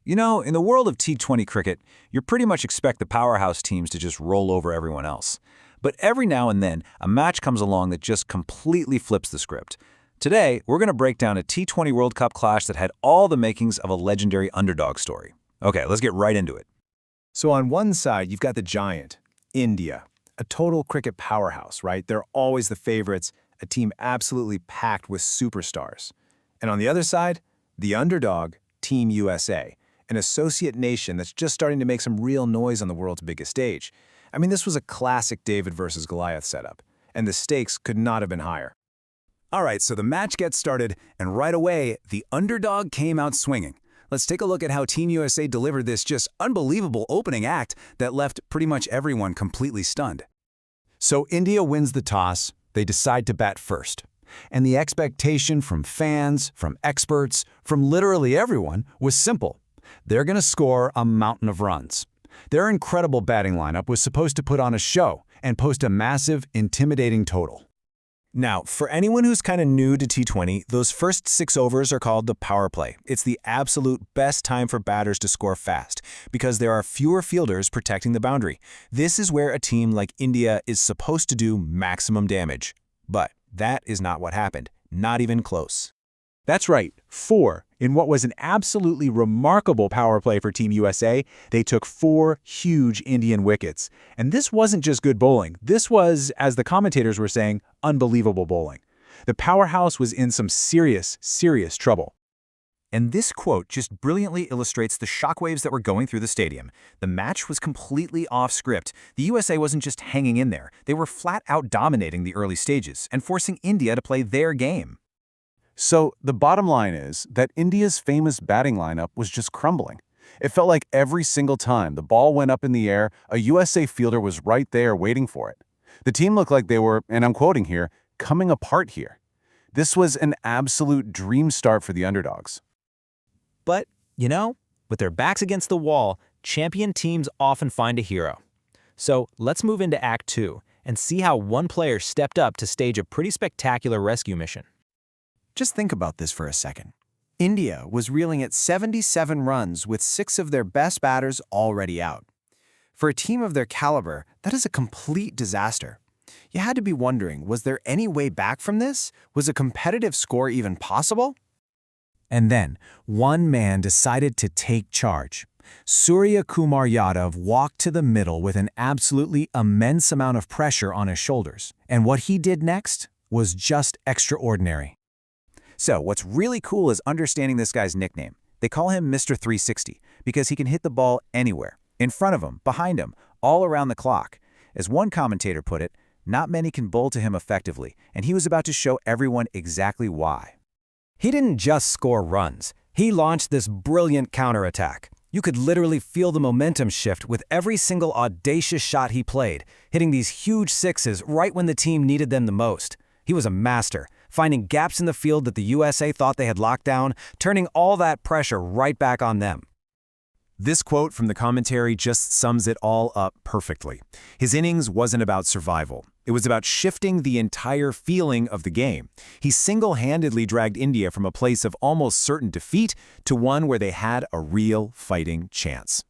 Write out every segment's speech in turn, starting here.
You know, in the world of T20 cricket, you pretty much expect the powerhouse teams to just roll over everyone else. But every now and then, a match comes along that just completely flips the script. Today, we're going to break down a T20 World Cup clash that had all the makings of a legendary underdog story. Okay, let's get right into it. So on one side, you've got the giant, India, a total cricket powerhouse, right? They're always the favorites, a team absolutely packed with superstars. And on the other side, the underdog, Team USA, an associate nation that's just starting to make some real noise on the world's biggest stage. I mean, this was a classic David versus Goliath setup, and the stakes could not have been higher. All right, so the match gets started, and right away, the underdog came out swinging. Let's take a look at how Team USA delivered this just unbelievable opening act that left pretty much everyone completely stunned. So India wins the toss. They decide to bat first. And the expectation from fans, from experts, from literally everyone was simple. They're going to score a mountain of runs. Their incredible batting lineup was supposed to put on a show and post a massive, intimidating total. Now, for anyone who's kind of new to T20, those first 6 overs are called the power play. It's the absolute best time for batters to score fast because there are fewer fielders protecting the boundary. This is where a team like India is supposed to do maximum damage. But that is not what happened, not even close. That's right, 4. In what was an absolutely remarkable power play for Team USA, they took 4 huge Indian wickets. And this wasn't just good bowling. This was, as the commentators were saying, unbelievable bowling. The powerhouse was in some serious, serious trouble. And this quote just brilliantly illustrates the shockwaves that were going through the stadium. The match was completely off script. The USA wasn't just hanging in there. They were flat out dominating the early stages and forcing India to play their game. So the bottom line is that India's famous batting lineup was just crumbling. It felt like every single time the ball went up in the air, a USA fielder was right there waiting for it. The team looked like they were, and I'm quoting here, coming apart here. This was an absolute dream start for the underdogs. But, you know, with their backs against the wall, champion teams often find a hero. So let's move into Act 2 and see how one player stepped up to stage a pretty spectacular rescue mission. Just think about this for a second. India was reeling at 77 runs with 6 of their best batters already out. For a team of their caliber, that is a complete disaster. You had to be wondering, was there any way back from this? Was a competitive score even possible? And then, one man decided to take charge. Surya Kumar Yadav walked to the middle with an absolutely immense amount of pressure on his shoulders. And what he did next was just extraordinary. So what's really cool is understanding this guy's nickname. They call him Mr. 360 because he can hit the ball anywhere, in front of him, behind him, all around the clock. As one commentator put it, not many can bowl to him effectively, and he was about to show everyone exactly why. He didn't just score runs. He launched this brilliant counterattack. You could literally feel the momentum shift with every single audacious shot he played, hitting these huge sixes right when the team needed them the most. He was a master, finding gaps in the field that the USA thought they had locked down, turning all that pressure right back on them. This quote from the commentary just sums it all up perfectly. His innings wasn't about survival. It was about shifting the entire feeling of the game. He single-handedly dragged India from a place of almost certain defeat to one where they had a real fighting chance.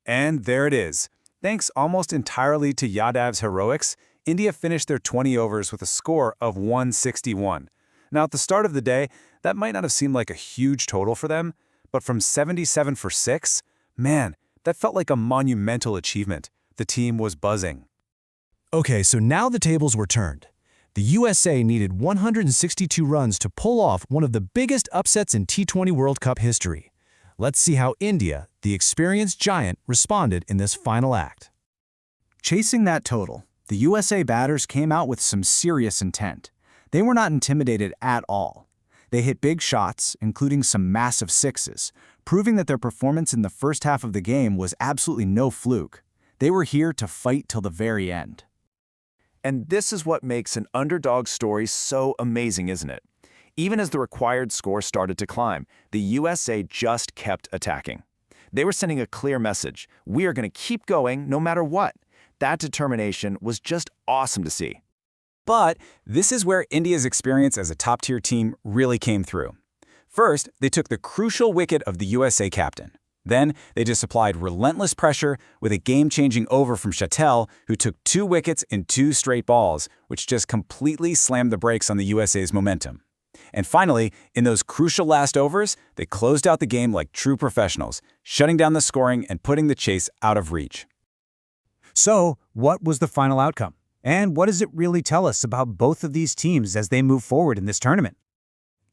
And there it is. Thanks almost entirely to Yadav's heroics, India finished their 20 overs with a score of 161. Now, at the start of the day, that might not have seemed like a huge total for them, but from 77 for 6, man, that felt like a monumental achievement. The team was buzzing. Okay, so now the tables were turned. The USA needed 162 runs to pull off one of the biggest upsets in T20 World Cup history. Let's see how India, the experienced giant, responded in this final act. Chasing that total, the USA batters came out with some serious intent. They were not intimidated at all. They hit big shots, including some massive sixes, proving that their performance in the first half of the game was absolutely no fluke. They were here to fight till the very end. And this is what makes an underdog story so amazing, isn't it? Even as the required score started to climb, the USA just kept attacking. They were sending a clear message: we are going to keep going no matter what. That determination was just awesome to see. But this is where India's experience as a top-tier team really came through. First, they took the crucial wicket of the USA captain. Then they just applied relentless pressure with a game-changing over from Chattel, who took 2 wickets in 2 straight balls, which just completely slammed the brakes on the USA's momentum. And finally, in those crucial last overs, they closed out the game like true professionals, shutting down the scoring and putting the chase out of reach. So, what was the final outcome? And what does it really tell us about both of these teams as they move forward in this tournament?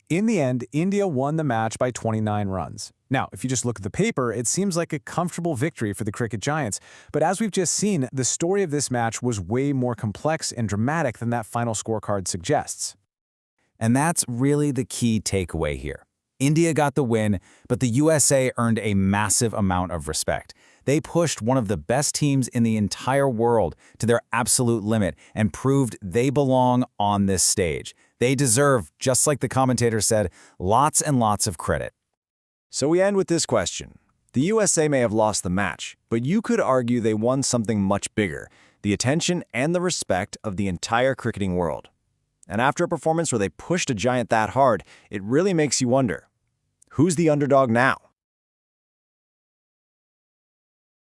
In the end, India won the match by 29 runs. Now, if you just look at the paper, it seems like a comfortable victory for the cricket giants. But as we've just seen, the story of this match was way more complex and dramatic than that final scorecard suggests. And that's really the key takeaway here. India got the win, but the USA earned a massive amount of respect. They pushed one of the best teams in the entire world to their absolute limit and proved they belong on this stage. They deserve, just like the commentator said, lots and lots of credit. So we end with this question. The USA may have lost the match, but you could argue they won something much bigger, the attention and the respect of the entire cricketing world. And after a performance where they pushed a giant that hard, it really makes you wonder, who's the underdog now?